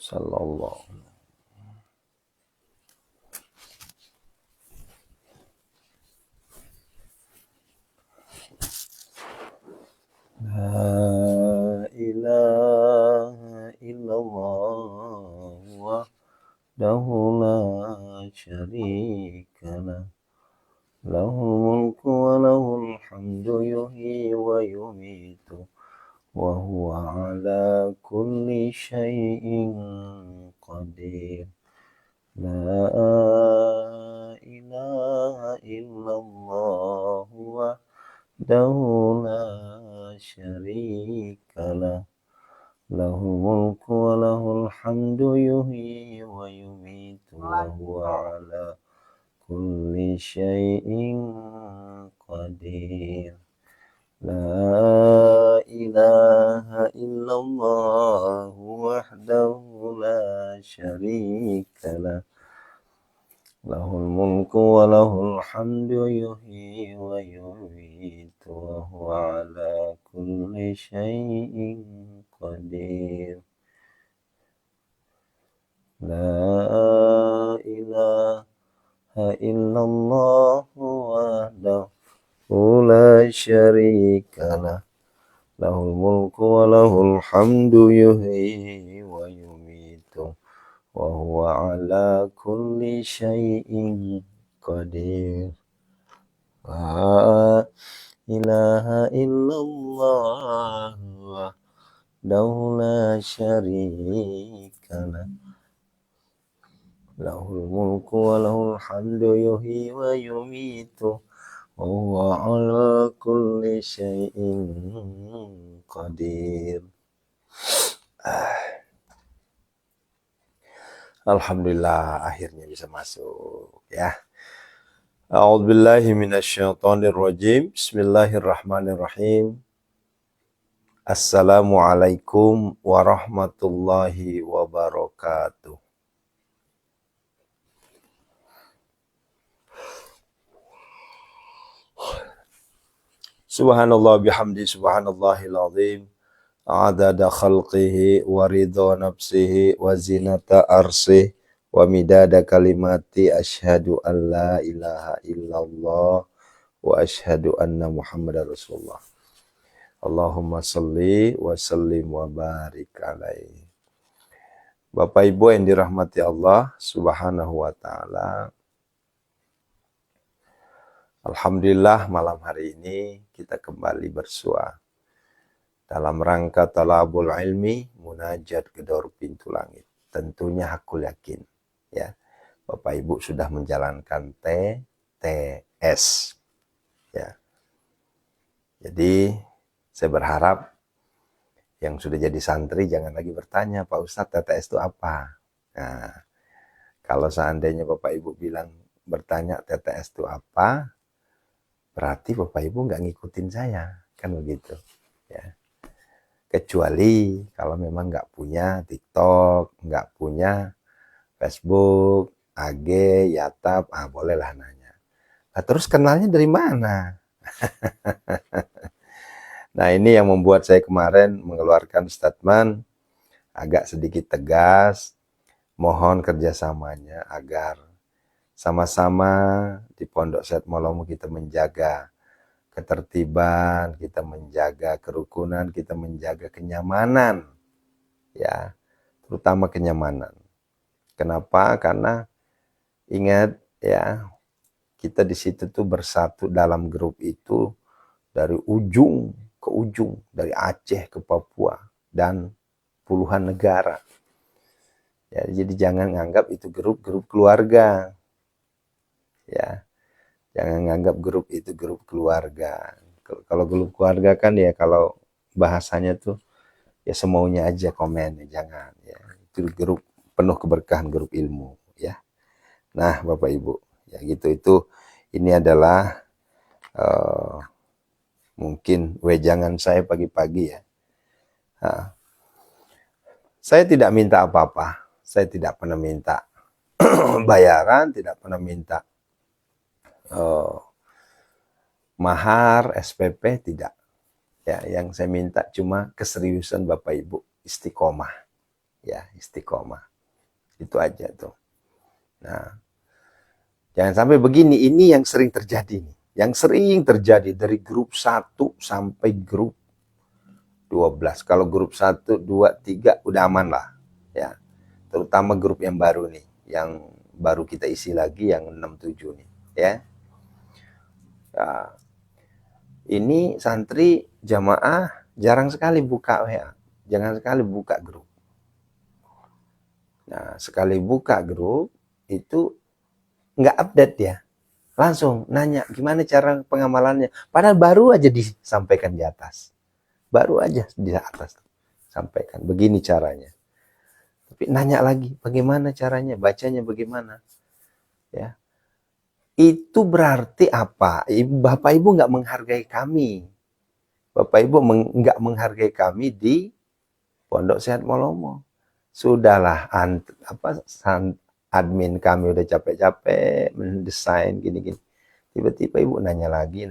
Sallallahu. La ilaha illallah wahdahu la syarika lah. Lahul mulku wa lahul hamdu yuhyi wa yumitu wa huwa ala kulli syai'in qadir. La ilaha illallah wahdahu la syarika lah. Lahul mulku wa lahul hamdu yuhyi wa yumitu wa huwa ala kulli syai'in qadir. La ilaha illallah wahdahu la syarika lah. Lahul mulku wa lahul hamdu yuhyi wa yumitu wa huwa ala kulli syai'in qadir. La ilaha illallah wahdahu la syarika lah. Lahul mulku wa lahul hamdu yuhyi wa yumitu wa huwa ala kulli syai'in qadir. La ilaha illallah wahdahu la syarika lah. Lahul mulku wa lahul hamdu yuhyi wa yumitu wa huwa ala kulli syai'in qadir. Alhamdulillah akhirnya bisa masuk ya. A'udzubillahi minasyaitonirrajim. Bismillahirrahmanirrahim. Assalamualaikum warahmatullahi wabarakatuh. Subhanallah bihamdi subhanallahil azim. Adada khalqihi wa ridha nafsihi wa zinata arsih wa midada kalimati asyhadu an la ilaha illallah wa asyhadu anna muhammadar rasulullah. Allahumma salli wa sallim wa barik alaihi. Bapak Ibu yang dirahmati Allah Subhanahu wa taala. Alhamdulillah malam hari ini kita kembali bersua dalam rangka talabul ilmi, munajat gedor pintu langit. Tentunya hakul yakin ya. Bapak Ibu sudah menjalankan TTS ya. Jadi saya berharap yang sudah jadi santri jangan lagi bertanya, Pak Ustadz TTS itu apa? Nah, kalau seandainya Bapak Ibu bilang bertanya TTS itu apa, berarti Bapak Ibu nggak ngikutin saya, kan begitu ya. Kecuali kalau memang nggak punya TikTok, nggak punya Facebook, AG, Yatap, bolehlah nanya. Nah, terus kenalnya dari mana? Nah, ini yang membuat saya kemarin mengeluarkan statement agak sedikit tegas, mohon kerjasamanya agar sama-sama di Pondok Syed Malomo kita menjaga ketertiban, kita menjaga kerukunan, kita menjaga kenyamanan, ya, terutama kenyamanan. Kenapa? Karena ingat ya, kita di situ tuh bersatu dalam grup itu dari ujung ke ujung, dari Aceh ke Papua dan puluhan negara. Ya, jadi jangan anggap itu grup keluarga, ya. Jangan nganggap grup itu grup keluarga. Kalau grup keluarga kan ya kalau bahasanya tuh ya semaunya aja komen, ya jangan ya. Itu grup penuh keberkahan, grup ilmu ya. Nah, Bapak Ibu, ya gitu ini adalah mungkin wejangan saya pagi-pagi ya. Nah, saya tidak minta apa-apa. Saya tidak pernah minta bayaran, tidak pernah minta mahar, SPP, tidak. Ya, yang saya minta cuma keseriusan Bapak Ibu, istiqomah. ya, istiqomah. Itu aja tuh. Nah, jangan sampai begini, ini yang sering terjadi nih. Yang sering terjadi dari grup 1 sampai grup 12. Kalau grup 1, 2, 3 udah aman lah. Ya. Terutama grup yang baru nih, yang baru kita isi lagi yang 67 nih, ya. Nah, ini santri jamaah jarang sekali buka WA. Jangan sekali buka grup. Nah, sekali buka grup itu nggak update ya. Langsung nanya gimana cara pengamalannya. Padahal baru aja disampaikan di atas. Baru aja di atas sampaikan. Begini caranya. Tapi nanya lagi bagaimana caranya, bacanya bagaimana. Ya. Itu berarti apa? Bapak Ibu nggak menghargai kami. Bapak Ibu nggak menghargai kami di Pondok Sehat Molomo. Sudahlah, admin kami udah capek-capek mendesain gini-gini. Tiba-tiba Ibu nanya lagi.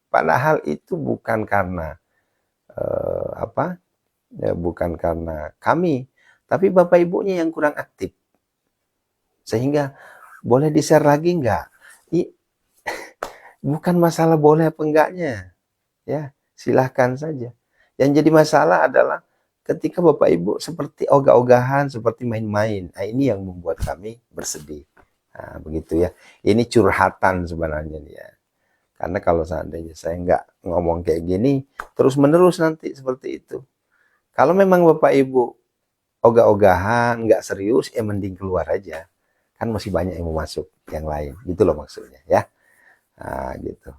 Padahal itu bukan karena bukan karena kami, tapi Bapak Ibunya yang kurang aktif. Sehingga boleh di-share lagi nggak? Bukan masalah boleh apa enggaknya. Ya, silahkan saja. Yang jadi masalah adalah ketika Bapak Ibu seperti ogah-ogahan, seperti main-main. Nah, ini yang membuat kami bersedih. Nah, begitu ya. Ini curhatan sebenarnya nih ya. Karena kalau seandainya saya nggak ngomong kayak gini, terus-menerus nanti seperti itu. Kalau memang Bapak Ibu ogah-ogahan, nggak serius, ya mending keluar aja. Kan masih banyak yang mau masuk, yang lain. Gitu loh maksudnya ya. Nah, gitu.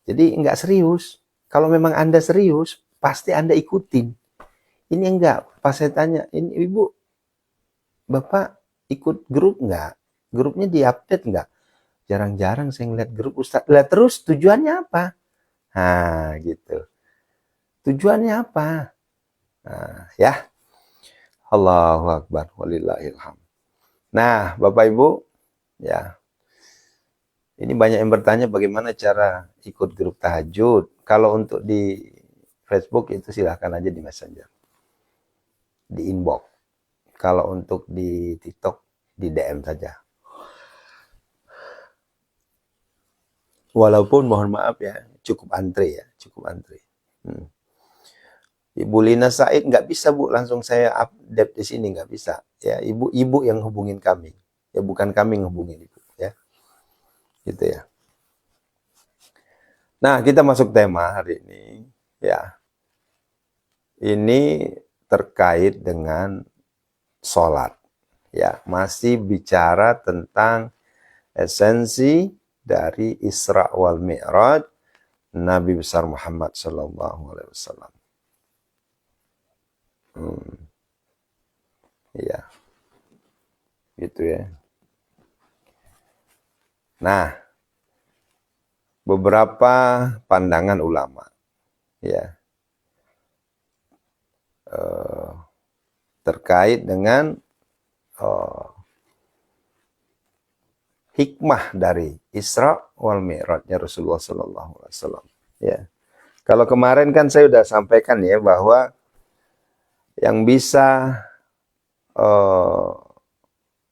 Jadi nggak serius. Kalau memang Anda serius, pasti Anda ikutin. Ini enggak. Pas saya tanya, ini Ibu, Bapak ikut grup nggak? Grupnya diupdate nggak? Jarang-jarang saya ngeliat grup Ustadz. Lah terus tujuannya apa? Nah, gitu. Tujuannya apa? Nah, ya. Allahu Akbar. Walillahilham. Nah, Bapak Ibu, ya. Ini banyak yang bertanya bagaimana cara ikut grup tahajud. Kalau untuk di Facebook itu silahkan aja di Messenger. Di inbox. Kalau untuk di TikTok di DM saja. Walaupun mohon maaf ya, cukup antri ya, cukup antri. Ibu Lina Said nggak bisa Bu, langsung saya update di sini nggak bisa. Ya, ibu yang hubungin kami. Ya bukan kami yang hubungin Ibu ya. Gitu ya. Nah, kita masuk tema hari ini ya. Ini terkait dengan sholat. Ya, masih bicara tentang esensi dari Isra wal Mi'raj Nabi besar Muhammad sallallahu alaihi wasallam. Iya. Gitu ya. Nah, beberapa pandangan ulama ya terkait dengan hikmah dari Isra wal Mi'rajnya Rasulullah sallallahu alaihi wasallam. Ya. Kalau kemarin kan saya sudah sampaikan ya bahwa yang bisa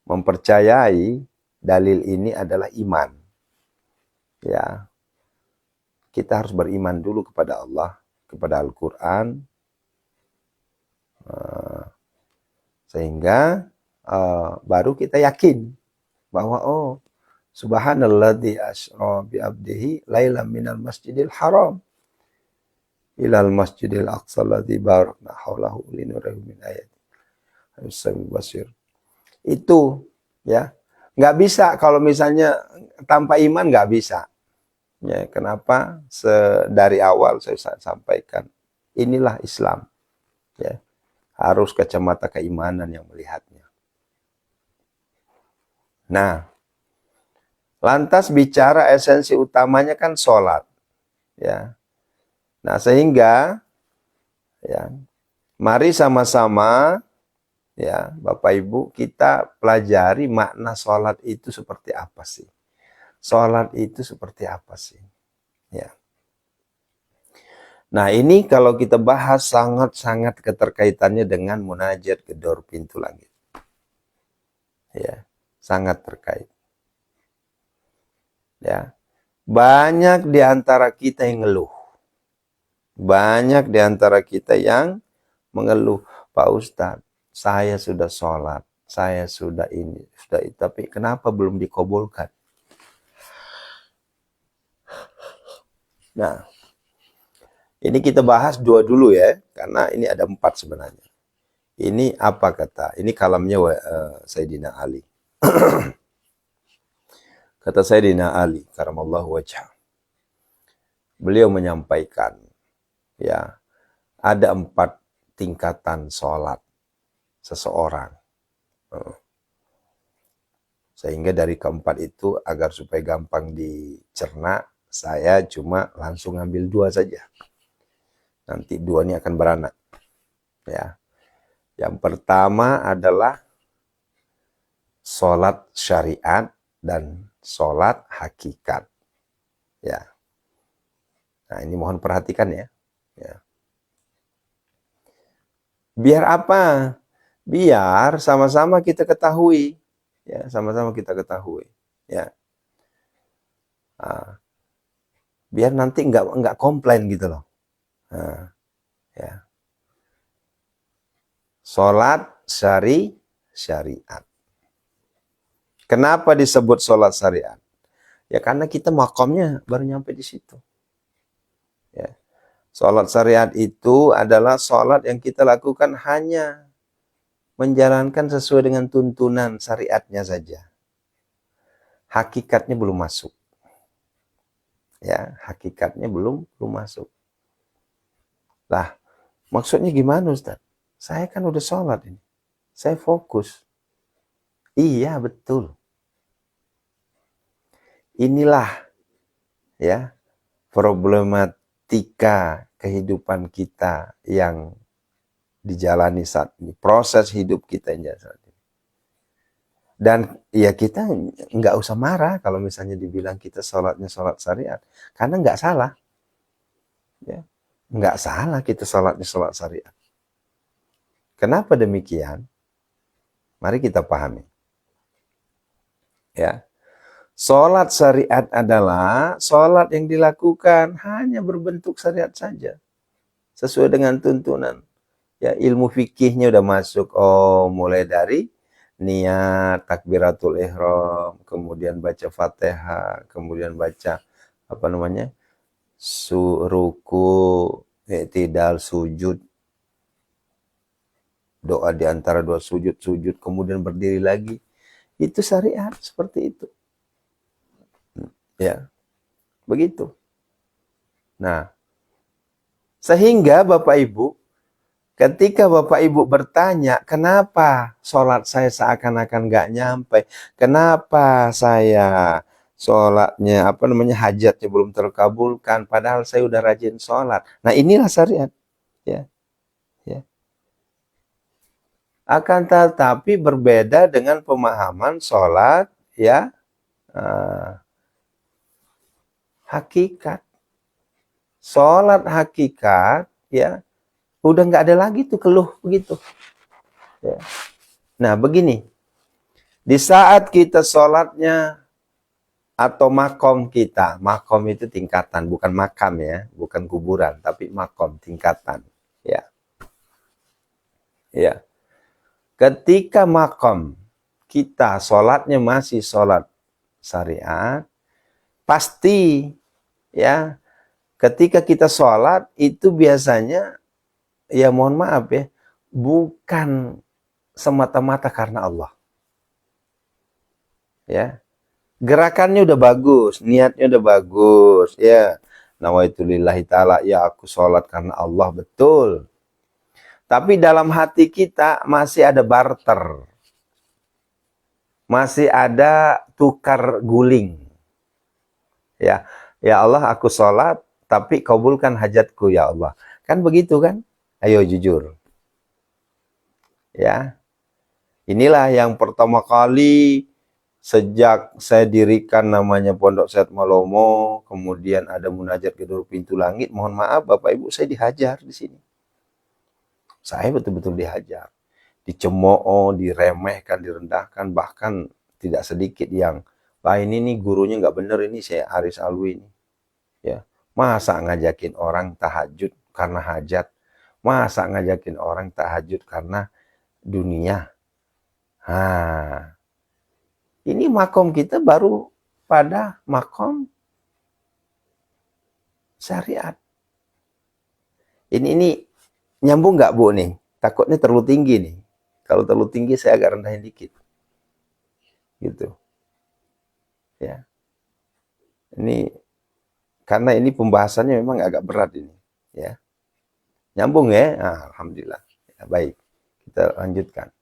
mempercayai dalil ini adalah iman. Ya. Kita harus beriman dulu kepada Allah, kepada Al-Qur'an. Sehingga baru kita yakin bahwa oh subhanalladzi asra bi abdihi lailan minal masjidil haram ilal masjidil aqsa alladzi barakna haulahu linurihi min ayati basir. Itu ya. Nggak bisa kalau misalnya tanpa iman nggak bisa. Ya, kenapa? Dari awal saya sampaikan inilah Islam. Ya. Harus kacamata keimanan yang melihatnya. Nah, lantas bicara esensi utamanya kan sholat. Ya. Nah, sehingga ya, mari sama-sama ya, Bapak Ibu, kita pelajari makna sholat itu seperti apa sih? Sholat itu seperti apa sih? Ya. Nah, ini kalau kita bahas sangat-sangat keterkaitannya dengan munajat gedor pintu langit. Ya, sangat terkait. Ya. Banyak di antara kita yang ngeluh. Banyak di antara kita yang mengeluh, Pak Ustadz, saya sudah sholat, saya sudah ini, sudah itu, tapi kenapa belum dikabulkan? Nah, ini kita bahas dua dulu ya, karena ini ada 4 sebenarnya. Ini apa kata? Ini kalamnya Sayyidina Ali. Kata Sayyidina Ali, karamallahu wajhah. Beliau menyampaikan, ya, ada 4 tingkatan sholat seseorang. Sehingga dari keempat itu, agar supaya gampang dicerna, saya cuma langsung ambil 2 saja. Nanti 2 ini akan beranak. Ya. Yang pertama adalah sholat syariat dan sholat hakikat. Ya. Nah, ini mohon perhatikan ya. Ya. Biar apa? Biar sama-sama kita ketahui. Ya, sama-sama kita ketahui. Ya. Nah, biar nanti enggak komplain gitu loh. Nah, ya. Sholat syariat. Kenapa disebut sholat syariat? Ya karena kita makomnya baru nyampe di situ. Ya. Sholat syariat itu adalah sholat yang kita lakukan hanya menjalankan sesuai dengan tuntunan syariatnya saja. Hakikatnya belum masuk. Ya, hakikatnya belum masuk. Lah, maksudnya gimana Ustaz? Saya kan udah sholat ini. Saya fokus. Iya, betul. Inilah ya problematika kehidupan kita yang dijalani saat ini, proses hidup kita yang saat ini. Dan ya kita nggak usah marah kalau misalnya dibilang kita sholatnya sholat syariat, karena nggak salah. Ya, nggak salah kita sholatnya sholat syariat. Kenapa demikian? Mari kita pahami. Ya. Sholat syariat adalah sholat yang dilakukan hanya berbentuk syariat saja. Sesuai dengan tuntunan. Ya, ilmu fikihnya udah masuk. Oh, mulai dari niat, takbiratul ihram, kemudian baca Fatihah, kemudian baca apa namanya? Ruku, i'tidal, sujud. Doa di antara 2 sujud, kemudian berdiri lagi. Itu syariat seperti itu. Ya, begitu. Nah, sehingga Bapak Ibu, ketika Bapak Ibu bertanya, kenapa sholat saya seakan-akan gak nyampe? Kenapa saya sholatnya, hajatnya belum terkabulkan, padahal saya udah rajin sholat. Nah, inilah syariat. Ya, ya. Akan tetapi berbeda dengan pemahaman sholat, ya, hakikat. Sholat hakikat, ya, udah nggak ada lagi tuh keluh begitu. Ya. Nah begini, di saat kita sholatnya atau makom kita, makom itu tingkatan, bukan makam ya, bukan kuburan, tapi makom tingkatan. Ya, ya. Ketika makom kita sholatnya masih sholat syariat, pasti ya. Ketika kita sholat itu biasanya, ya mohon maaf ya, bukan semata-mata karena Allah. Ya, gerakannya udah bagus, niatnya udah bagus, ya. Nawaitu lillahi ta'ala, ya aku sholat karena Allah, betul. Tapi dalam hati kita masih ada barter. Masih ada tukar guling. Ya, ya Allah aku sholat, tapi kabulkan hajatku ya Allah. Kan begitu kan? Ayo jujur. Ya. Inilah yang pertama kali Sejak saya dirikan namanya Pondok Sehat Malomo, kemudian ada munajat gedor pintu langit, mohon maaf Bapak Ibu, saya dihajar di sini. Saya betul-betul dihajar. Dicemooh, diremehkan, direndahkan, bahkan tidak sedikit yang, "Lah ini nih gurunya nggak bener ini, saya Aris Alwi ini." Ya, masa ngajakin orang tahajud karena hajat? Masa ngajakin orang tahajud karena dunia? Ini makom kita baru pada makom syariat. Ini nyambung nggak Bu nih? Takutnya terlalu tinggi nih. Kalau terlalu tinggi saya agak rendahin dikit. Gitu. Ya. Ini karena ini pembahasannya memang agak berat ini, ya. Nyambung ya? Alhamdulillah. Ya, baik. Kita lanjutkan.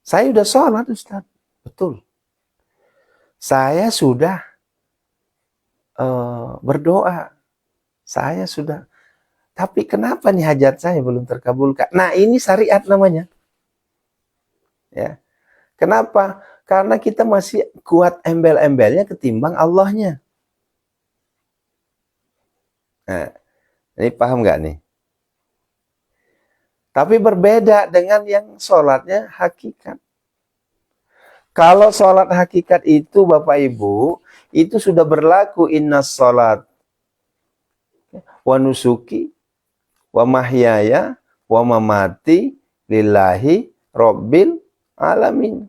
Saya sudah sholat, Ustaz. Betul. Saya sudah berdoa. Saya sudah. Tapi kenapa nih hajat saya belum terkabulkan? Nah, ini syariat namanya. Ya. Kenapa? Karena kita masih kuat embel-embelnya ketimbang Allahnya. Nah, ini paham nggak nih? Tapi berbeda dengan yang sholatnya hakikat. Kalau sholat hakikat itu Bapak Ibu, itu sudah berlaku inna sholat wa nusuki wa mahyaya wa mamati lillahi rabbil alamin.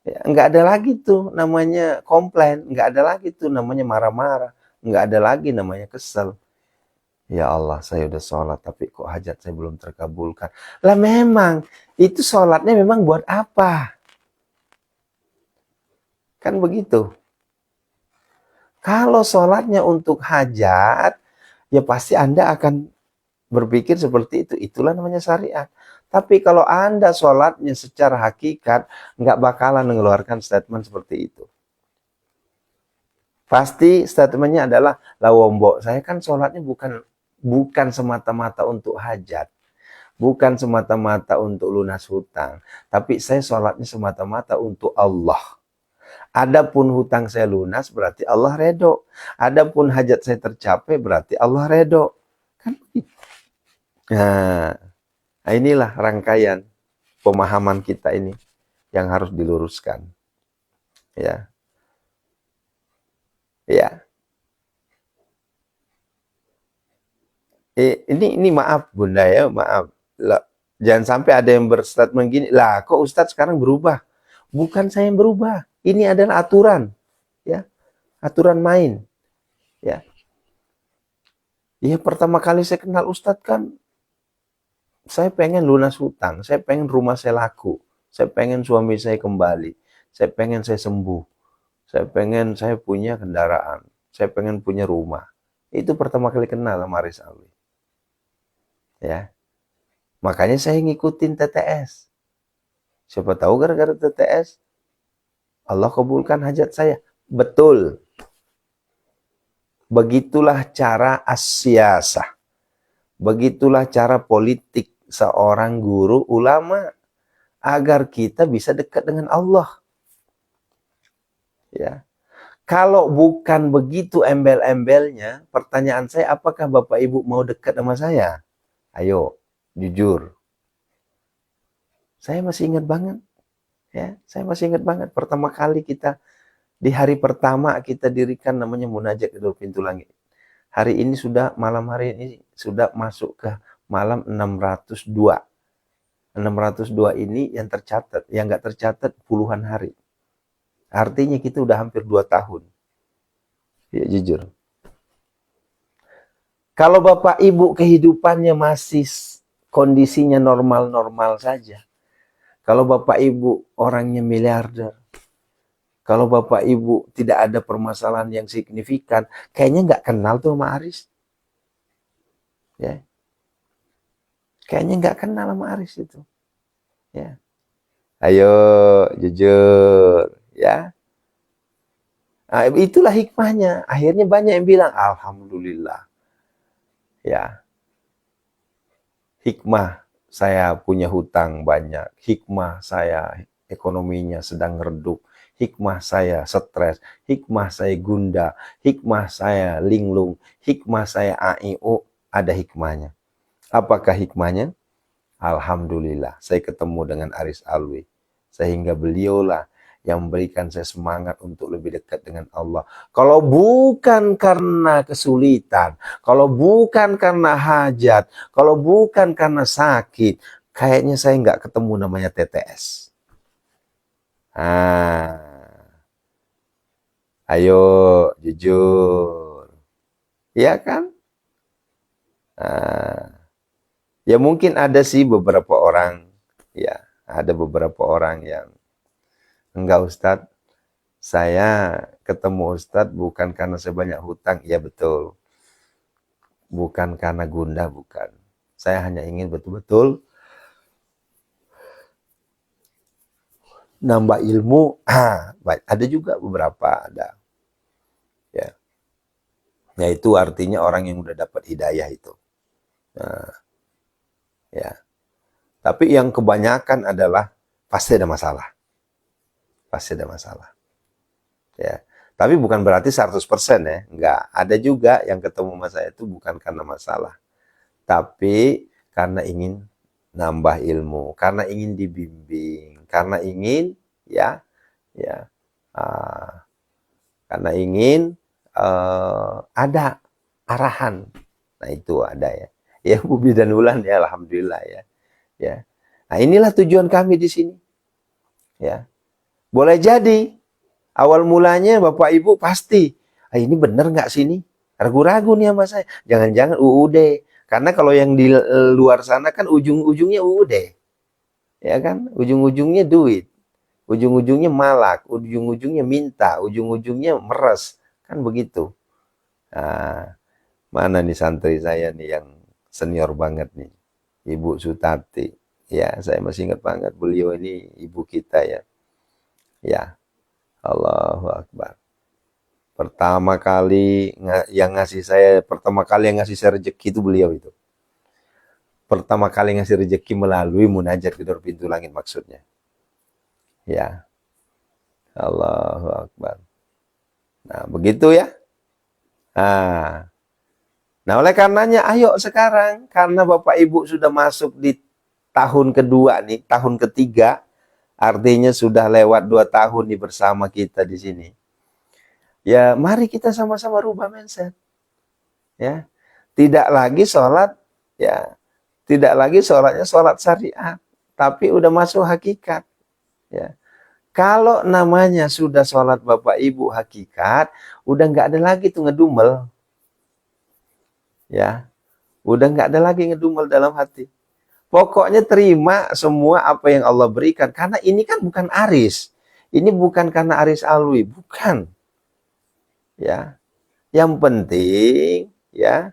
Ya, nggak ada lagi tuh namanya komplain, nggak ada lagi tuh namanya marah-marah, nggak ada lagi namanya kesel. Ya Allah, saya udah sholat, tapi kok hajat saya belum terkabulkan. Lah memang, itu sholatnya memang buat apa? Kan begitu. Kalau sholatnya untuk hajat, ya pasti Anda akan berpikir seperti itu. Itulah namanya syariat. Tapi kalau Anda sholatnya secara hakikat, nggak bakalan mengeluarkan statement seperti itu. Pasti statementnya adalah, lah wombok, saya kan sholatnya bukan semata-mata untuk hajat. Bukan semata-mata untuk lunas hutang. Tapi saya sholatnya semata-mata untuk Allah. Adapun hutang saya lunas berarti Allah redho. Adapun hajat saya tercapai berarti Allah redho. Kan begitu. Nah, inilah rangkaian pemahaman kita ini yang harus diluruskan. Ya. Ya. Ini maaf Bunda ya, maaf. Jangan sampai ada yang berstatement gini, lah kok Ustadz sekarang berubah? Bukan saya yang berubah. Ini adalah aturan. Ya. Aturan main. Ya. Iya, pertama kali saya kenal Ustadz kan, saya pengen lunas hutang, saya pengen rumah saya laku, saya pengen suami saya kembali, saya pengen saya sembuh, saya pengen saya punya kendaraan, saya pengen punya rumah. Itu pertama kali kenal sama Aris Alwi. Ya. Makanya saya ngikutin TTS. Siapa tahu gara-gara TTS Allah kabulkan hajat saya. Betul. Begitulah cara asyasah. Begitulah cara politik seorang guru ulama agar kita bisa dekat dengan Allah. Ya. Kalau bukan begitu embel-embelnya, pertanyaan saya, apakah Bapak Ibu mau dekat sama saya? Ayo, jujur. Saya masih ingat banget. Ya, saya masih ingat banget pertama kali kita di hari pertama kita dirikan namanya munajat gedor pintu langit. Hari ini sudah malam hari ini sudah masuk ke malam 602. 602 ini yang tercatat, yang nggak tercatat puluhan hari. Artinya kita udah hampir 2 tahun. Ya jujur. Kalau Bapak Ibu kehidupannya masih kondisinya normal-normal saja. Kalau Bapak Ibu orangnya miliarder. Kalau Bapak Ibu tidak ada permasalahan yang signifikan, kayaknya nggak kenal tuh sama Aris. Ya. Kayaknya nggak kenal sama Aris itu. Ya. Ayo jujur, ya. Nah, itulah hikmahnya. Akhirnya banyak yang bilang alhamdulillah. Ya. Hikmah saya punya hutang banyak, hikmah saya ekonominya sedang redup, hikmah saya stres, hikmah saya gundah, hikmah saya linglung, hikmah saya AIU, ada hikmahnya. Apakah hikmahnya? Alhamdulillah, saya ketemu dengan Aris Alwi. Sehingga beliaulah yang memberikan saya semangat untuk lebih dekat dengan Allah. Kalau bukan karena kesulitan, kalau bukan karena hajat, kalau bukan karena sakit, kayaknya saya nggak ketemu namanya TTS. Ayo jujur, ya kan? Ya mungkin ada sih beberapa orang, ya ada beberapa orang yang enggak Ustadz, saya ketemu Ustadz bukan karena saya banyak hutang. Ya betul. Bukan karena gundah, bukan. Saya hanya ingin betul-betul nambah ilmu. Baik, ada juga beberapa, ada. Ya. Ya itu artinya orang yang udah dapat hidayah itu. Nah, ya. Tapi yang kebanyakan adalah pasti ada masalah. Pasti ada masalah. Ya. Tapi bukan berarti 100% ya. Enggak. Ada juga yang ketemu sama saya itu bukan karena masalah. Tapi karena ingin nambah ilmu, karena ingin dibimbing, karena ingin ya karena ingin ada arahan. Nah itu ada ya. Ya Bubi dan Ulan ya, alhamdulillah ya. Ya. Nah inilah tujuan kami di sini. Ya. Boleh jadi awal mulanya Bapak Ibu pasti, ini bener nggak sih ini? Ragu-ragu nih sama saya. Jangan-jangan UUD. Karena kalau yang di luar sana kan ujung-ujungnya UUD. Ya kan? Ujung-ujungnya duit. Ujung-ujungnya malak. Ujung-ujungnya minta. Ujung-ujungnya meres. Kan begitu. Nah, mana nih santri saya nih yang senior banget nih. Ibu Sutati. Ya, saya masih ingat banget. Beliau ini ibu kita ya. Ya, Allahu Akbar. Pertama kali yang ngasih saya rezeki itu beliau itu. Pertama kali ngasih rezeki melalui munajat gedor pintu langit maksudnya. Ya, Allahu Akbar. Nah, begitu ya. Nah, oleh karenanya ayo sekarang, karena Bapak Ibu sudah masuk di tahun kedua nih, tahun ketiga, artinya sudah lewat 2 tahun nih bersama kita di sini. Ya, mari kita sama-sama rubah mindset. Ya. Tidak lagi sholat, ya, tidak lagi sholatnya sholat syariat, tapi udah masuk hakikat. Ya. Kalau namanya sudah sholat Bapak Ibu hakikat, udah nggak ada lagi tuh ngedumel. Ya, udah nggak ada lagi ngedumel dalam hati. Pokoknya terima semua apa yang Allah berikan. Karena ini kan bukan Aris. Ini bukan karena Aris Alwi, bukan. Ya, yang penting ya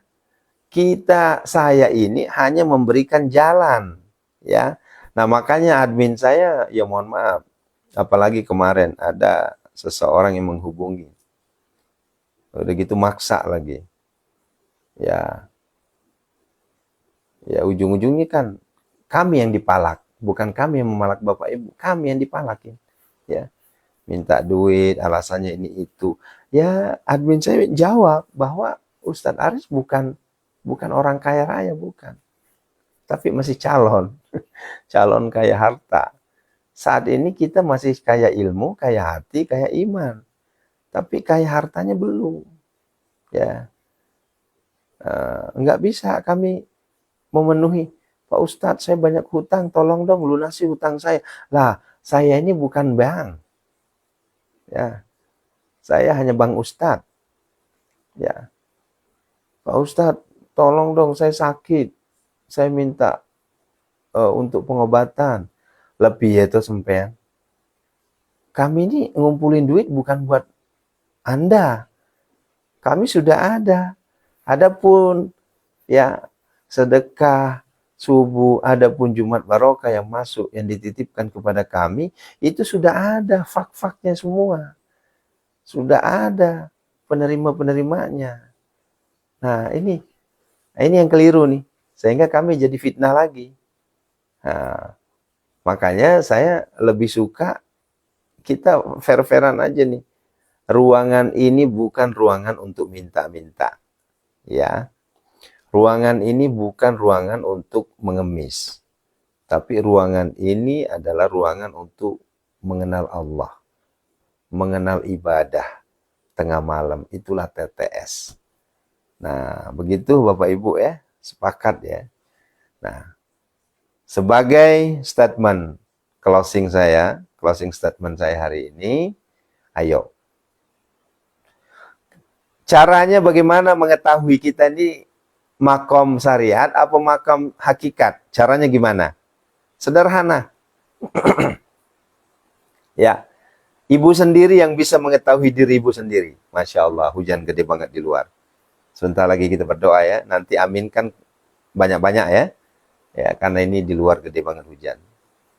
saya ini hanya memberikan jalan, ya. Nah makanya admin saya, ya mohon maaf, apalagi kemarin ada seseorang yang menghubungi, udah gitu maksa lagi, ya ujung-ujungnya kan kami yang dipalak, bukan kami yang memalak Bapak Ibu, kami yang dipalakin, ya. Minta duit, alasannya ini itu. Ya, admin saya jawab bahwa Ustadz Aris bukan orang kaya raya, bukan. Tapi masih calon. Calon kaya harta. Saat ini kita masih kaya ilmu, kaya hati, kaya iman. Tapi kaya hartanya belum. Ya. Enggak bisa kami memenuhi. Pak Ustadz, saya banyak hutang, tolong dong lunasi hutang saya. Lah, saya ini bukan bank. Ya, saya hanya Bang Ustadz. Ya, Pak Ustadz, tolong dong saya sakit. Saya minta untuk pengobatan. Lebih itu sampean. Kami ini ngumpulin duit bukan buat Anda. Kami sudah ada. Adapun ya sedekah subuh, adapun Jumat Barokah yang masuk, yang dititipkan kepada kami, itu sudah ada fak-faknya semua. Sudah ada penerima-penerimanya. Nah, ini yang keliru nih. Sehingga kami jadi fitnah lagi. Nah, makanya saya lebih suka kita fair-fairan aja nih. Ruangan ini bukan ruangan untuk minta-minta, ya. Ruangan ini bukan ruangan untuk mengemis, tapi ruangan ini adalah ruangan untuk mengenal Allah, mengenal ibadah tengah malam. Itulah TTS. Nah, begitu Bapak Ibu ya, sepakat ya. Nah, sebagai closing statement saya hari ini, ayo. Caranya bagaimana mengetahui kita ini makom syariat apa makom hakikat? Caranya gimana? Sederhana. Ya, ibu sendiri yang bisa mengetahui diri ibu sendiri. Masya Allah, hujan gede banget di luar. Sebentar lagi kita berdoa ya. Nanti aminkan banyak-banyak ya. Ya, karena ini di luar gede banget hujan.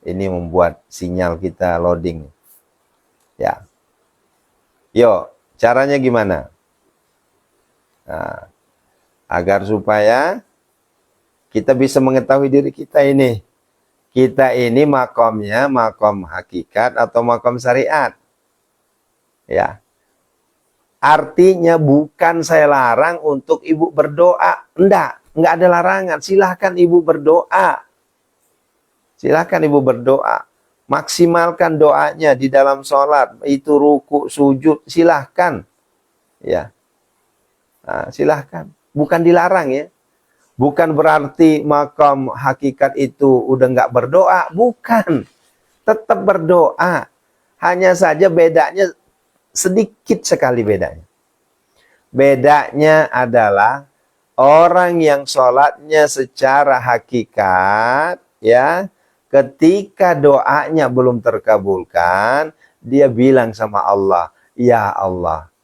Ini membuat sinyal kita loading. Ya. Yuk, caranya gimana? Nah, agar supaya kita bisa mengetahui diri kita ini. Kita ini makomnya makom hakikat atau makom syariat. Ya. Artinya bukan saya larang untuk ibu berdoa. Enggak ada larangan. Silahkan ibu berdoa. Silahkan ibu berdoa. Maksimalkan doanya di dalam sholat. Itu ruku, sujud, silahkan. Ya. Nah, silahkan. Bukan dilarang ya. Bukan berarti makam hakikat itu udah nggak berdoa. Bukan. Tetap berdoa. Hanya saja bedanya sedikit sekali bedanya. Bedanya adalah orang yang sholatnya secara hakikat, ya, ketika doanya belum terkabulkan, dia bilang sama Allah, ya Allah,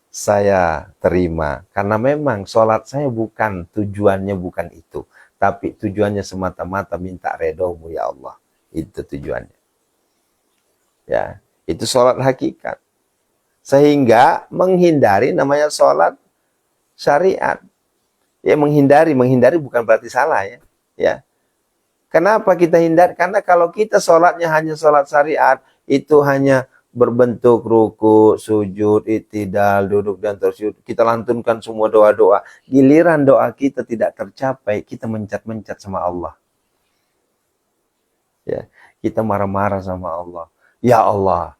saya terima. Karena memang sholat saya tujuannya bukan itu. Tapi tujuannya semata-mata minta redomu ya Allah. Itu tujuannya. Ya, itu sholat hakikat. Sehingga menghindari namanya sholat syariat. Ya, menghindari bukan berarti salah ya. Ya. Kenapa kita hindari? Karena kalau kita sholatnya hanya sholat syariat, itu hanya berbentuk ruku, sujud, i'tidal, duduk dan tersyud. Kita lantunkan semua doa-doa. Giliran doa kita tidak tercapai, kita mencat-mencat sama Allah. Ya, kita marah-marah sama Allah. Ya Allah,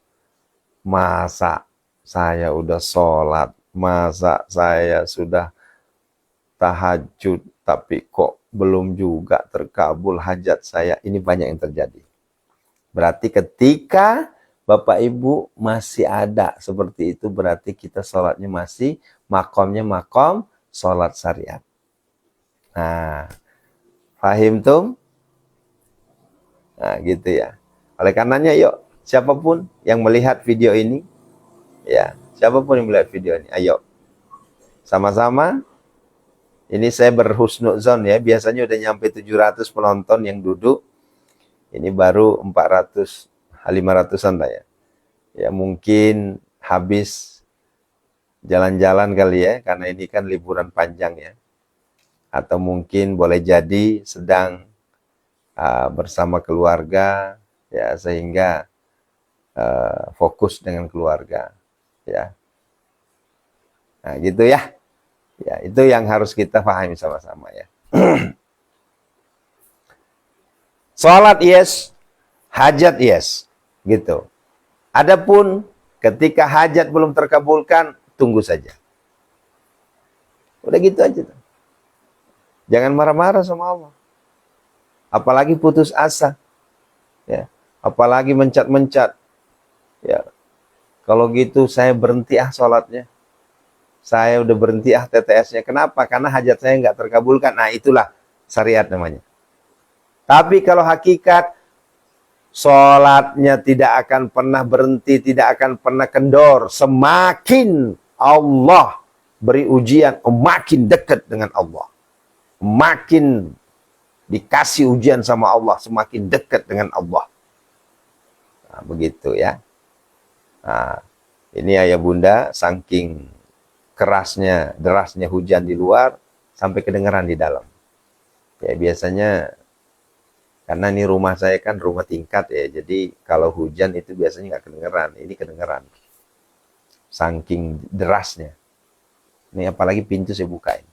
masa saya udah sholat, masa saya sudah tahajud, tapi kok belum juga terkabul hajat saya. Ini banyak yang terjadi. Berarti ketika Bapak Ibu masih ada seperti itu, berarti kita sholatnya masih makomnya makom sholat syariat. Nah, fahim tuh? Nah, gitu ya. Oleh karenanya yuk, siapapun yang melihat video ini, ya, siapapun yang melihat video ini, ayo, sama-sama. Ini saya berhusnuzon ya, biasanya udah nyampe 700 penonton yang duduk. Ini baru 400, 500-an lah ya. Ya mungkin habis jalan-jalan kali ya, karena ini kan liburan panjang ya. Atau mungkin boleh jadi sedang bersama keluarga, ya, sehingga fokus dengan keluarga. Ya. Nah gitu ya. Ya, itu yang harus kita pahami sama-sama ya. Salat yes, hajat yes, gitu. Adapun ketika hajat belum terkabulkan, tunggu saja. Udah gitu aja. Jangan marah-marah sama Allah. Apalagi putus asa. Ya, apalagi mencat-mencat. Ya. Kalau gitu saya berhenti salatnya. Saya udah berhenti TTS-nya. Kenapa? Karena hajat saya nggak terkabulkan. Nah, itulah syariat namanya. Tapi kalau hakikat, sholatnya tidak akan pernah berhenti, tidak akan pernah kendor. Semakin Allah beri ujian, makin dekat dengan Allah. Makin dikasih ujian sama Allah, semakin dekat dengan Allah. Nah, begitu ya. Nah, ini ayah bunda, saking kerasnya, derasnya hujan di luar, sampai kedengaran di dalam. Ya, biasanya Karena ini rumah saya kan rumah tingkat ya, jadi kalau hujan itu biasanya nggak kedengeran, ini kedengeran. Saking derasnya. Ini apalagi pintu saya bukain.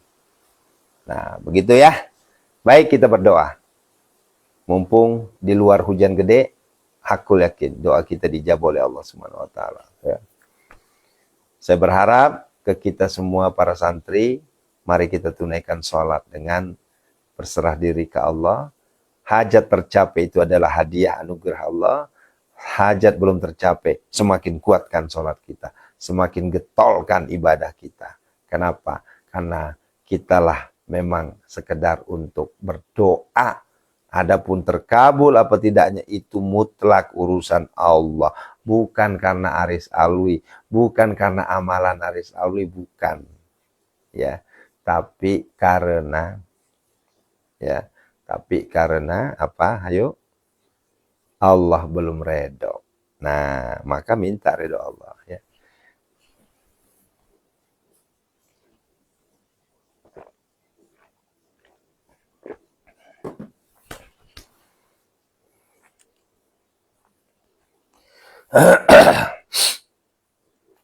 Nah, begitu ya. Baik, kita berdoa. Mumpung di luar hujan gede, aku yakin doa kita dijawab oleh Allah Subhanahu wa taala, ya. Saya berharap ke kita semua para santri, mari kita tunaikan sholat dengan berserah diri ke Allah. Hajat tercapai itu adalah hadiah anugerah Allah. Hajat belum tercapai, semakin kuatkan sholat kita. Semakin getolkan ibadah kita. Kenapa? Karena kitalah memang sekedar untuk berdoa. Adapun terkabul apa tidaknya itu mutlak urusan Allah. Bukan karena Aris Alwi, bukan karena amalan Aris Alwi, bukan. Ya, tapi karena ya, tapi karena apa? Ayo, Allah belum redho. Nah, maka minta redho Allah ya.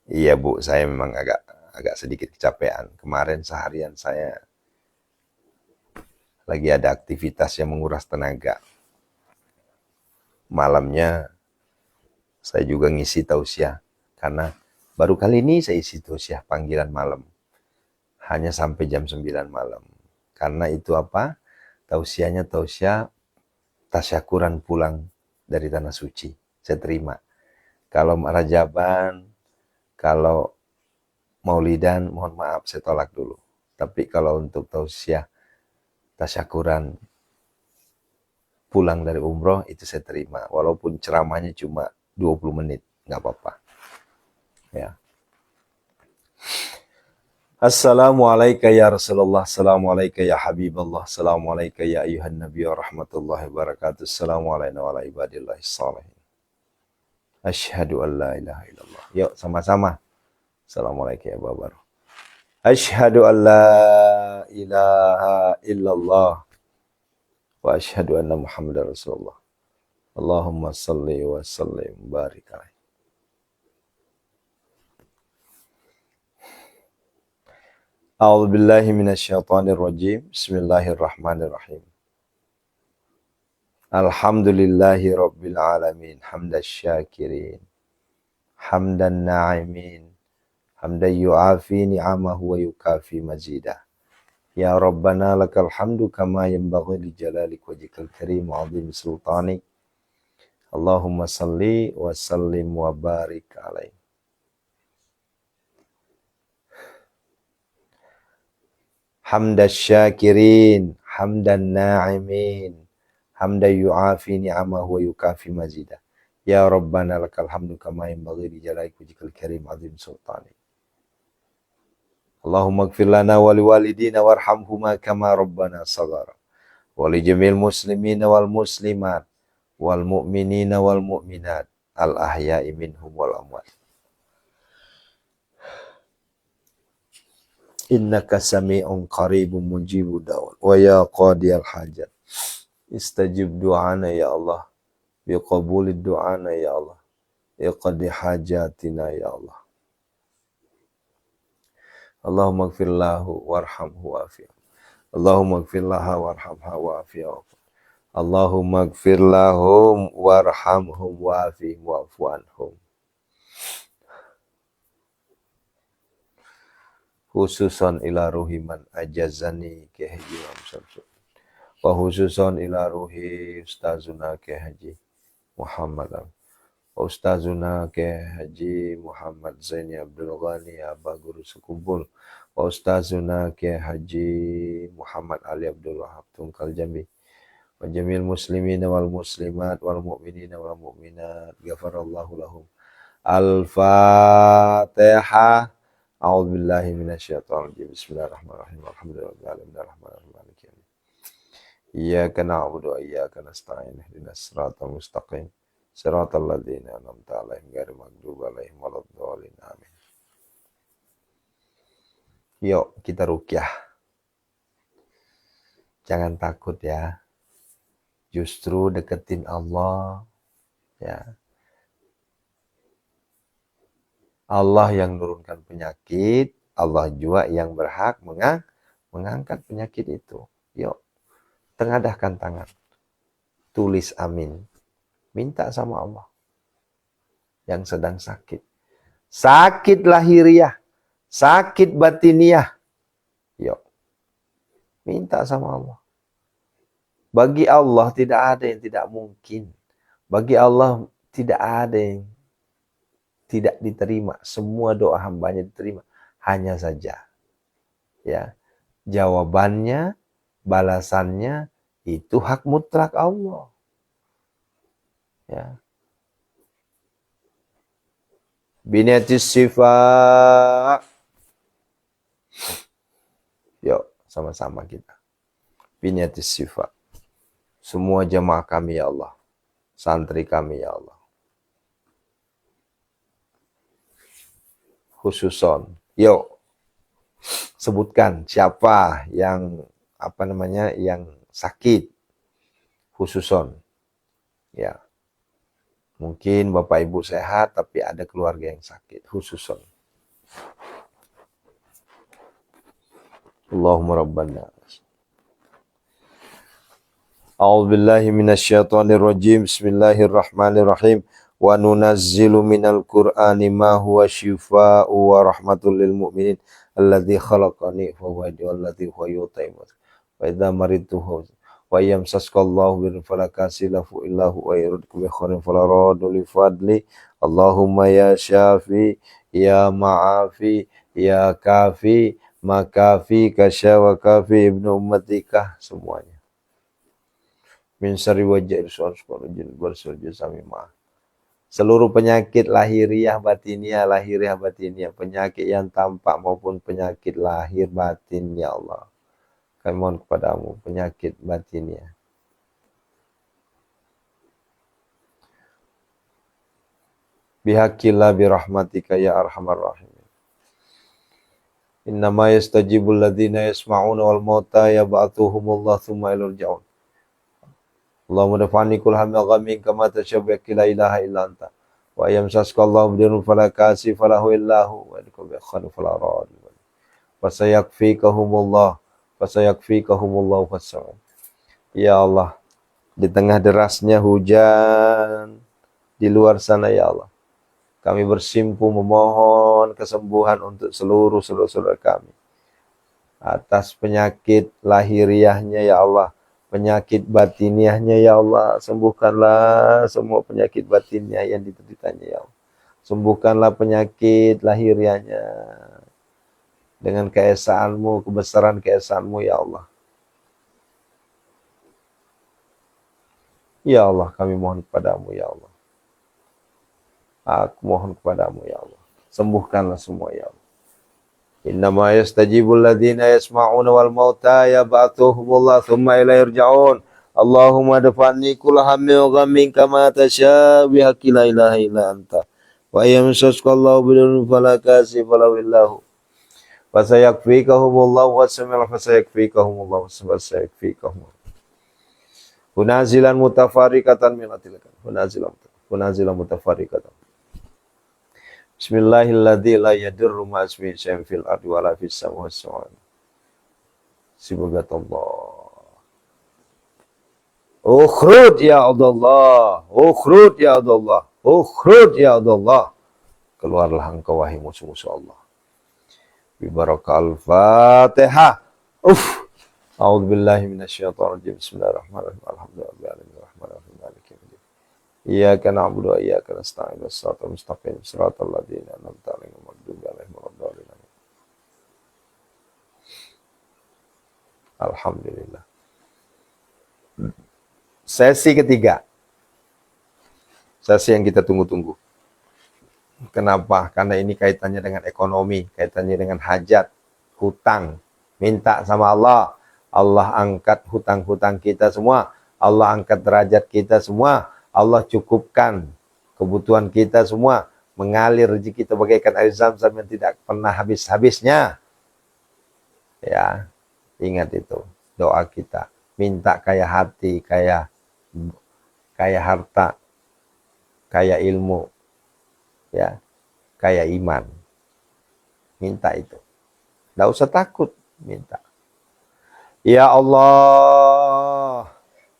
Iya Bu, saya memang agak sedikit kecapean. Kemarin seharian saya lagi ada aktivitas yang menguras tenaga. Malamnya saya juga ngisi tausiah karena baru kali ini saya isi tausiah panggilan malam. Hanya sampai jam 9 malam. Karena itu apa? Tausiahnya tausiah tasyakuran pulang dari tanah suci. Saya terima. Kalau Rajaban, kalau Maulidan, mohon maaf saya tolak dulu. Tapi kalau untuk tausiah tasyakuran pulang dari umroh itu saya terima. Walaupun ceramahnya cuma 20 menit, nggak apa-apa. Ya. Assalamualaikum ya Rasulullah, Assalamualaikum ya Habiballah, Assalamualaikum ya ayuhan Nabi wa rahmatullahi wabarakatuh, Assalamualaikum wa ala ibadillahi salihin. Asyhadu an la ilaha illallah. Yuk sama-sama. Assalamualaikum ya Babar. Asyhadu an la ilaha illallah wa asyhadu anna Muhammadar Rasulullah. Allahumma salli wa sallim barik alaihi. A'udzu billahi minasyaitonir rajim. Bismillahirrahmanirrahim. Alhamdulillahi rabbil alamin. Hamdasy syakirin. Hamdan na'imin. Hamdan yu'afi ni'amahu wa yukafi mazidah. Ya Rabbana lakal hamdu kama yanbaghi li jalalik wajhikal karim wa 'azimi sultanik. Allahumma salli wa sallim wa barik alaihi. Hamdasy syakirin, hamdan na'imin, hamdan yu'afi ni'amahu wa yukafi mazidah. Ya Rabbana lakal hamdu kama yanbaghi li jalalik wajhikal karim 'azim sultanik. Allahumma ighfir lana wa liwalidina warhamhuma kama rabbana shaghara. Wa li jamil muslimina wal muslimat wal mu'minina wal mu'minat al ahya'i minhum wal amwat. Innaka sami'un qaribun mujibud da'wat wa ya qadiyal hajat. Istajib du'ana ya Allah. Biqabulid du'ana ya Allah. Iqdi hajatina ya Allah. Allahumma ighfir lahu warhamhu wa'afihi. Allahumma ighfir laha warhamha wa'afihi. Allahumma ighfir lahum warhamhum wa'afihim wa'fu anhum. Khususan ila ruhi man ajazani ke haji wa khususan ila ruhi ustazuna ke haji Muhammad wa ustazuna ke haji Muhammad Zaini Abdul Ghani Aba Guru Sekumpul wa ustazuna ke haji Muhammad Ali Abdul Wahab Tungkal Jambi wa jamil muslimin wal muslimat wal mu'minin wal mu'minat ghafarallahu lahum. Al-Fatihah. A'udzu billahi minasyaitonir rajim. Bismillahirrahmanirrahim. Alhamdulillahirabbil alamin arrahmanirrahim maliki yaumiddin. Iyyaka na'budu wa iyyaka nasta'in. Ihdinas siratal mustaqim. Siratal ladzina an'amta 'alaihim ghairil maghdubi 'alaihim waladdallin. Amin. Yuk kita ruqyah. Jangan takut ya. Justru deketin Allah, ya. Allah yang nurunkan penyakit, Allah juga yang berhak mengangkat penyakit itu. Yuk, tengadahkan tangan, tulis amin, minta sama Allah yang sedang sakit. Sakit lahiriah, sakit batiniah. Yuk, minta sama Allah. Bagi Allah tidak ada yang tidak mungkin. Bagi Allah tidak ada yang tidak diterima. Semua doa hambanya diterima. Hanya saja, ya, jawabannya, balasannya itu hak mutlak Allah. Ya. Binatis sifat. Yuk, sama-sama kita. Binatis sifat. Semua jemaah kami ya Allah. Santri kami ya Allah. Khususon. Yuk, sebutkan siapa yang yang sakit. Khususon. Ya. Mungkin Bapak Ibu sehat tapi ada keluarga yang sakit. Khususon. Allahumma rabbana. A'udzubillahi minasyaitonirrajim. Bismillahirrahmanirrahim. Wa nunazzilu minal Qur'ani ma huwa syifaa'u wa rahmatul lil mu'minin alladzi khalaqani fa huwa alladzi huwa yutaimu. Wa idza maridtu wa yamsaskallahu bir fala kasilahu illahu wa yuridukum bi khairin fala raddu li fadli. Allahumma ya syafi ya ma'afi ya kafi makafi kasya wa kafi ibnu ummatika, semuanya. Min syarri wajhil syarrul barsurja samima. Seluruh penyakit lahiriah batiniah, penyakit yang tampak maupun penyakit lahir batin ya Allah. Kami mohon kepadamu penyakit batiniah. Bihaqillah birahmatika ya arhamar rahimin. Innama yastajibul ladzina yasma'una wal mauta yab'athuhumullah tsumma ilaihi. Allahumma dafani kul hamil ghamin kama tashabbaki la ilaha illa anta wa yamsaskallahu bidurun fala kasifalahu illahu wa yakum bi khairin fala rad wa sayakfikahumullah fasawab. Ya Allah, di tengah derasnya hujan di luar sana ya Allah, kami bersimpu memohon kesembuhan untuk seluruh saudara-saudara kami atas penyakit lahiriahnya ya Allah. Penyakit batiniahnya ya Allah, sembuhkanlah semua penyakit batinnya yang dideritanya ya Allah. Sembuhkanlah penyakit lahiriahnya dengan keesaanmu, kebesaran keesaanmu ya Allah. Ya Allah, kami mohon kepadamu ya Allah. Aku mohon kepadamu ya Allah. Sembuhkanlah semua ya Allah. Innama yastajibul ladzina yasma'una wal mauta yab'athuhumullah tsumma ilaihi yurja'un. Allahumma dafani kull hammin ghammin kama tasya bihaqqi la ilaha illa anta. Wa yamsaskallahu bidurrin fala kasifalahu illahu. Wa sayakfikahumullahu wassamil fasayakfikahumullahu wasayakfikahum. Hunazilan mutafarriqatan min atilaka. Hunazilan mutafarriqatan. Bismillahilladzi la yadurru ma ismihi syai'un fil ardi wa la fis samawati. Subhanallah. Ukhrud ya Allah, ukhrud ya Allah, ukhrud ya Allah. Keluarlah engkau wahai musuh-musuh Allah. Bi barakal Fatihah. A'udzubillahi minasyaitonir rajim. Bismillahirrahmanirrahim. Alhamdulillahi rabbil alamin. Maliki yaumiddin. Iyyaka na'budu wa iyyaka nasta'in. Shiratal mustaqim. Shiratal ladzina an'amta 'alaihim ghairil maghdubi 'alaihim waladdallin. Alhamdulillah. Sesi ketiga. Sesi yang kita tunggu-tunggu. Kenapa? Karena ini kaitannya dengan ekonomi, kaitannya dengan hajat, hutang. Minta sama Allah. Allah angkat hutang-hutang kita semua. Allah angkat derajat kita semua. Allah cukupkan kebutuhan kita semua, mengalir rezeki kita bagaikan air zam-zam yang tidak pernah habis-habisnya. Ya, ingat itu doa kita. Minta kaya hati, kaya kaya harta, kaya ilmu, ya, kaya iman. Minta itu. Tidak usah takut, minta. Ya Allah,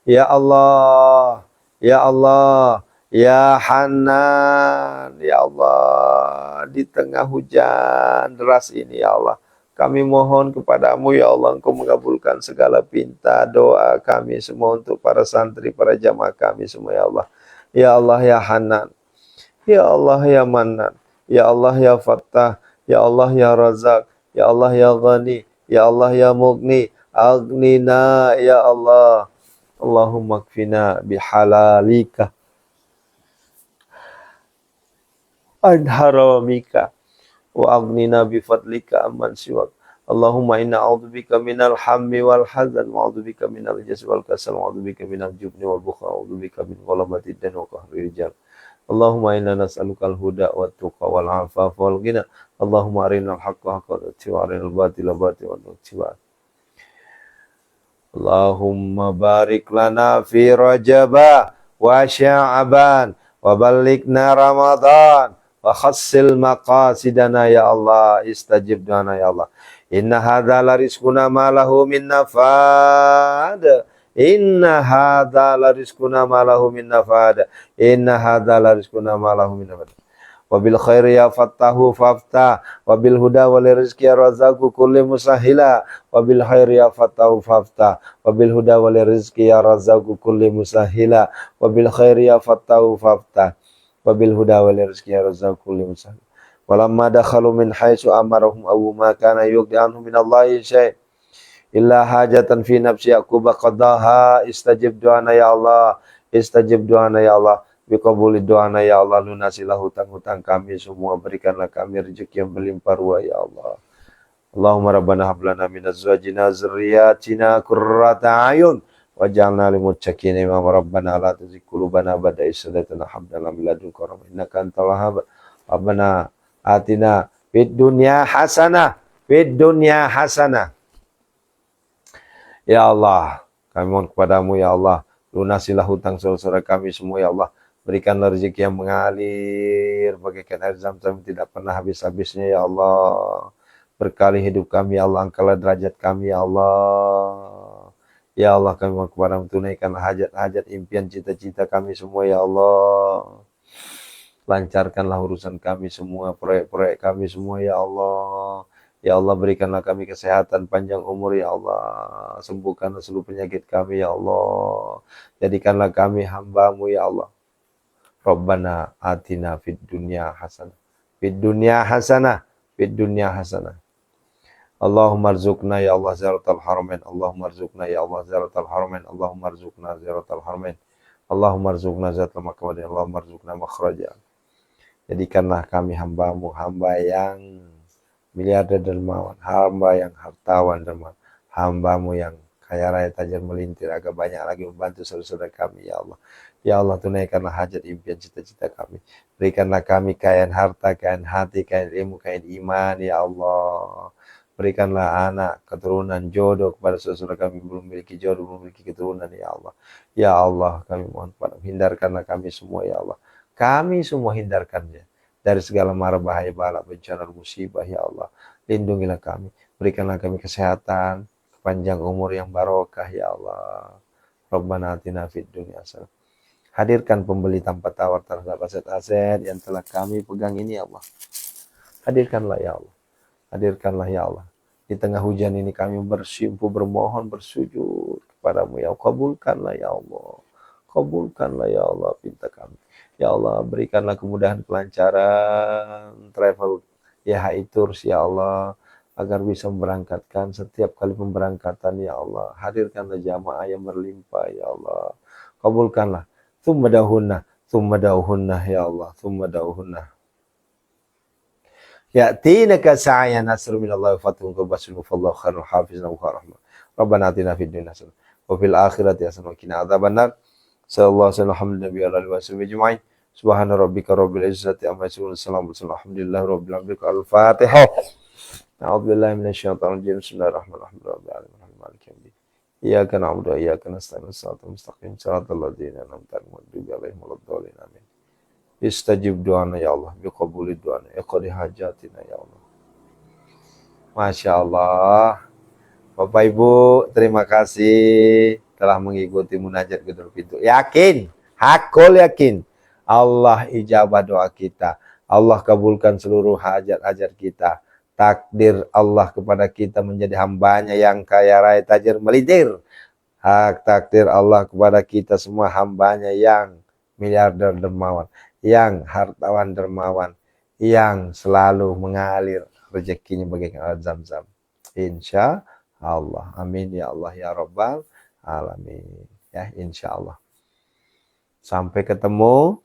ya Allah, ya Allah, ya Hanan, ya Allah, di tengah hujan deras ini ya Allah, kami mohon kepadamu ya Allah, Engkau mengabulkan segala pinta doa kami semua untuk para santri, para jamaah kami semua ya Allah. Ya Allah ya Hanan, ya Allah ya Manan, ya Allah ya Fattah, ya Allah ya Razak, ya Allah ya Ghani, ya Allah ya Mughni, aghnina ya Allah. Allahumma kfina bihalalika an haramika wa aghnina bifadlika amman siwak. Allahumma inna a'udzubika minal hammi wal hazan wa a'udzubika minal jazzi wal kasal wa a'udzubika minal jubni wal bukhli wa a'udzubika min ghalabati dan wa qahri rijal. Allahumma inna nas'aluka al-huda wa tuqa wal afafa wal ghina. Allahumma arinal haqqa haqqan wa arinal batila batilan wa Allahumma barik lana fi Rajaba wa Sya'ban wa ballighna Ramadan wa khassil maqasidana ya Allah, istajib dana ya Allah. Inna hadza la rizquna ma lahu min nafad. Inna hadza la rizquna ma lahu min nafad. Inna hadza la rizquna ma lahu min nafad. Wabil khairi ya fattahu faftah, wabil huda wal rizqi ya razaqu kulli musahila, wabil khairi ya fattahu faftah, wabil huda wal rizqi ya razaqu kulli musahila, wabil khairi ya fattahu faftah, wabil huda wal rizqi ya razaqu kulli musahila. Walamma dakhalu min haitsu amarahum aw ma kana yughni anhum min Allahi syai' illa hajatan fi nafsi Yaqub qadaha istajib du'ana ya Allah, istajib du'ana ya Allah. Biqabuli doana ya Allah, lunasilah hutang-hutang kami semua, berikanlah kami rezeki yang berlimpah ruah ya Allah. Allahumma rabbana hab lana min azwajina dzurriyyatina qurrata a'yun waj'alna lil muttaqina imama. Rabbana la tuzigh qulubana ba'da idh hadaytana wa hab lana min ladunka rahmah innaka antal wahhab. Rabbana atina fid dunya hasanah, fid dunya hasanah. Ya Allah, kami mohon kepadamu ya Allah, lunasilah hutang saudara kami semua ya Allah. Berikanlah rezeki yang mengalir bagaikan air Zam-Zam tidak pernah habis-habisnya ya Allah. Berkali hidup kami ya Allah, angkatlah derajat kami ya Allah. Ya Allah, kami mohon kepadamu, tunaikanlah hajat-hajat, impian, cita-cita kami semua ya Allah. Lancarkanlah urusan kami semua, proyek-proyek kami semua ya Allah. Ya Allah, berikanlah kami kesehatan, panjang umur ya Allah. Sembuhkanlah seluruh penyakit kami ya Allah. Jadikanlah kami hamba-Mu ya Allah. Rabbana atina fid dunya hasanah, fid dunya hasanah, fid dunya hasanah. Allahumma arzuqna ya Allah ziyaratal haramain, Allahumma arzuqna ya Allah ziyaratal haramain, Allahumma arzuqna ziyaratal haramain, Allahumma arzuqna ziyaratal makamadin, Allahumma arzuqna makhraja. Jadikanlah kami hamba-Mu, hamba yang miliarder dermawan, hamba yang hartawan dermawan, hamba-Mu yang kaya raya tajir melintir, agak banyak lagi membantu saudara-saudara kami ya Allah. Ya Allah, tunaikanlah hajat, impian, cita-cita kami. Berikanlah kami kekayaan harta, kekayaan hati, kekayaan ilmu, kekayaan iman ya Allah. Berikanlah anak, keturunan, jodoh kepada saudara kami belum memiliki jodoh, belum memiliki keturunan ya Allah. Ya Allah, kami mohon pada hindarkanlah kami semua ya Allah. Kami semua hindarkannya dari segala mara bahaya, bala, bencana, musibah ya Allah. Lindungilah kami, berikanlah kami kesehatan, panjang umur yang barokah ya Allah. Rabbana atina fid dunya hasanah. Hadirkan pembeli tanpa tawar terhadap aset-aset yang telah kami pegang ini ya Allah. Hadirkanlah ya Allah. Hadirkanlah ya Allah. Di tengah hujan ini kami bersimpuh, bermohon, bersujud kepadamu ya Allah. Kabulkanlah ya Allah. Kabulkanlah ya Allah pinta kami. Ya Allah, berikanlah kemudahan, kelancaran travel YHI Tours ya Allah, agar bisa memberangkatkan setiap kali pemberangkatan ya Allah. Hadirkanlah jamaah yang berlimpah ya Allah. Kabulkanlah. Tsumma dauhunna ya Allah, tsumma dauhunna. Ya'tinaka sa'ya nasrun minallahi wa fathun qabasun fallahu khairul hafizan wa rahmah. Rabbana atina fid dunya hasanah wa fil akhirati hasanah wa qina adzabannar. Sallallahu alaihi wa sallam ajma'in. Subhana rabbika rabbil izzati amma yasifun, salamun alhamdulillahi rabbil alamin. Al-Fatihah. A'udzu billahi minasyaitonir rajim. Bismillahirrahmanirrahim. Rabbil alamin. Maliki yaumiddin. Iyyaka na'budu wa iyyaka nasta'in shiratal mustaqim shiratal ladzina an'amta 'alaihim ghairil alaihim waladdallin amin. Istajib doana ya Allah, biqabuli doana, iqdi hajatina ya Allah. Masya Allah. Bapak Ibu, terima kasih telah mengikuti munajat gedor pintu. Yakin, hakul yakin, Allah ijabah doa kita. Allah kabulkan seluruh hajat-hajat kita. Takdir Allah kepada kita menjadi hambanya yang kaya raya tajir melintir. Hak takdir Allah kepada kita semua hambanya yang miliarder dermawan, yang hartawan dermawan, yang selalu mengalir rezekinya bagaikan air zam-zam. Insya Allah. Amin ya Allah ya Rabbal alamin. Ya, insya Allah. Sampai ketemu.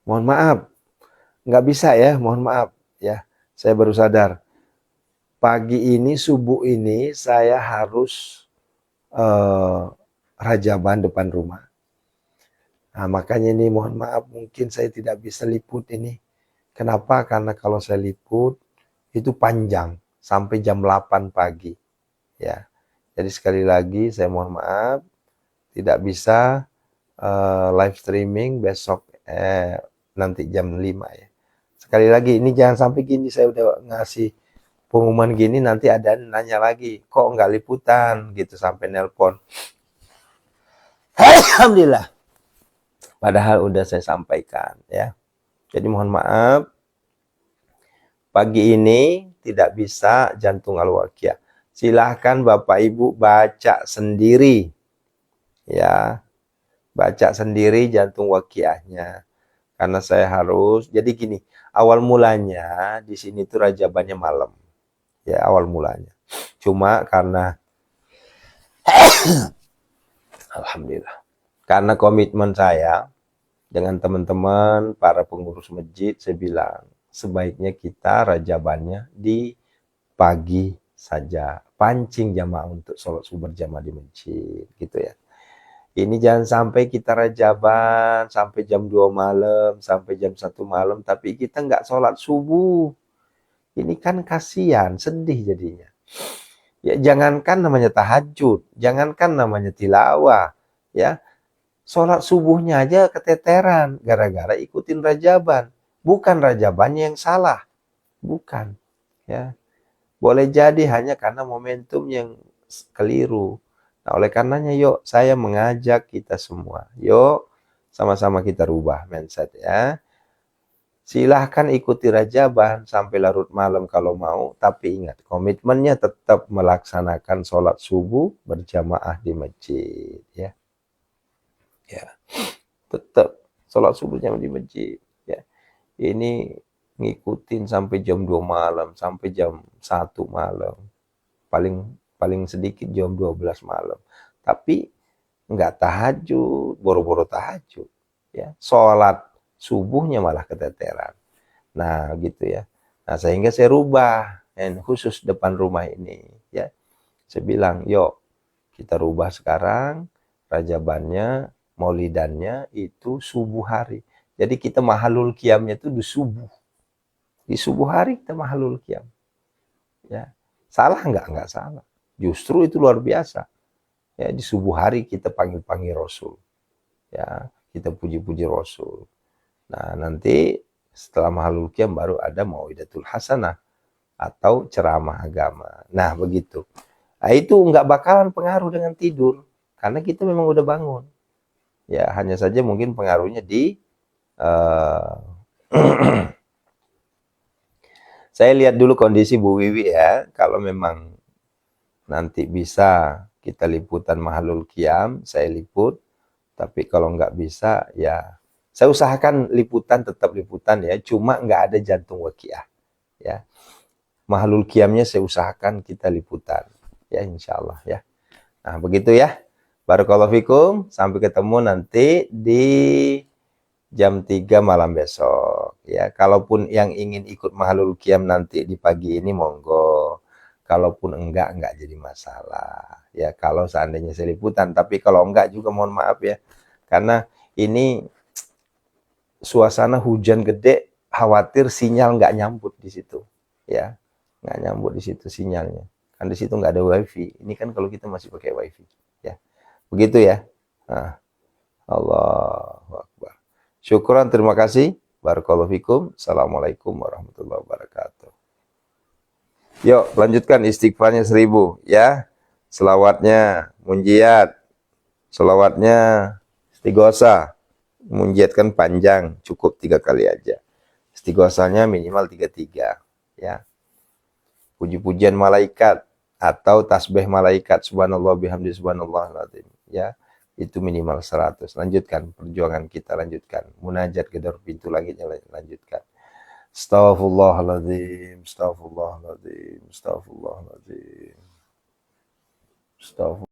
Mohon maaf. Nggak bisa ya, mohon maaf. Ya, saya baru sadar. Pagi ini, subuh ini, saya harus rajaban depan rumah. Nah, makanya ini mohon maaf, mungkin saya tidak bisa liput ini. Kenapa? Karena kalau saya liput, itu panjang. Sampai jam 8 pagi. Ya, jadi sekali lagi saya mohon maaf. Tidak bisa live streaming besok nanti jam 5 ya. Sekali lagi, ini jangan sampai gini saya udah ngasih pengumuman gini, nanti ada nanya lagi, kok nggak liputan gitu sampai nelpon. Alhamdulillah. Padahal udah saya sampaikan ya. Jadi mohon maaf, pagi ini tidak bisa jantung al-waqiah. Silahkan Bapak Ibu baca sendiri ya. Baca sendiri jantung waqiahnya. Karena saya harus, jadi gini, awal mulanya di sini tuh rajabannya malam. Ya, awal mulanya. Cuma karena alhamdulillah. Karena komitmen saya dengan teman-teman para pengurus masjid, saya bilang sebaiknya kita rajabannya di pagi saja. Pancing jamaah untuk sholat subuh berjamaah di masjid, gitu ya. Ini jangan sampai kita rajaban sampai jam 2 malam, sampai jam 1 malam, tapi kita nggak sholat subuh. Ini kan kasihan, sedih jadinya. Ya, jangankan namanya tahajud, jangankan namanya tilawah, ya. Sholat subuhnya aja keteteran, gara-gara ikutin rajaban. Bukan rajabannya yang salah, bukan. Ya, boleh jadi hanya karena momentum yang keliru. Nah, oleh karenanya yuk saya mengajak kita semua. Yuk sama-sama kita rubah mindset ya. Silahkan ikuti rajaban sampai larut malam kalau mau. Tapi ingat komitmennya tetap melaksanakan sholat subuh berjamaah di masjid. Ya, ya, tetap sholat subuh berjamaah di masjid. Ya, ini ngikutin sampai jam 2 malam, sampai jam 1 malam. Paling sedikit jam 12 malam. Tapi enggak tahajud, boro-boro tahajud. Ya, sholat subuhnya malah keteteran. Nah, gitu ya. Nah, sehingga saya rubah, khusus depan rumah ini. Ya, saya bilang, yuk kita rubah sekarang, rajabannya, maulidannya itu subuh hari. Jadi kita mahalul qiyamnya itu di subuh. Di subuh hari kita mahalul qiyam. Ya, salah enggak? Enggak salah. Justru itu luar biasa. Ya, di subuh hari kita panggil-panggil Rasul. Ya, kita puji-puji Rasul. Nah, nanti setelah mahalul qiyam baru ada mau'idatul hasanah atau ceramah agama. Nah, begitu. Nah, itu nggak bakalan pengaruh dengan tidur karena kita memang udah bangun. Ya, hanya saja mungkin pengaruhnya di saya lihat dulu kondisi Bu Wiwi ya. Kalau memang nanti bisa kita liputan mahalul qiyam, saya liput. Tapi kalau nggak bisa, ya saya usahakan liputan, tetap liputan ya. Cuma nggak ada jantung waqiah. Ya, mahalul qiyamnya saya usahakan kita liputan. Ya, insya Allah ya. Nah, begitu ya. Barakallahu fikum. Sampai ketemu nanti di jam 3 malam besok. Ya, kalaupun yang ingin ikut mahalul qiyam nanti di pagi ini, monggo. Kalaupun enggak jadi masalah. Ya, kalau seandainya saya liputan. Tapi kalau enggak juga mohon maaf ya. Karena ini suasana hujan gede, khawatir sinyal enggak nyambut di situ. Ya, enggak nyambut di situ sinyalnya. Kan di situ nggak ada wifi. Ini kan kalau kita masih pakai wifi, ya. Begitu ya. Nah, Allahu Akbar. Syukran, terima kasih. Barakallahu fikum. Assalamualaikum warahmatullahi wabarakatuh. Yuk, lanjutkan istighfarnya 1000, ya. Selawatnya, munjiat. Selawatnya, istighosa. Munjiat kan panjang, cukup 3 kali aja. Istighosanya minimal 33, ya. Puji-pujian malaikat atau tasbih malaikat, subhanallah bihamdi subhanallahal-azim, ya. Itu minimal 100. Lanjutkan perjuangan kita, lanjutkan. Munajat gedor pintu langitnya, lanjutkan. Astaghfirullahaladzim, astaghfirullahaladzim, astaghfirullahaladzim, astaghfirullah.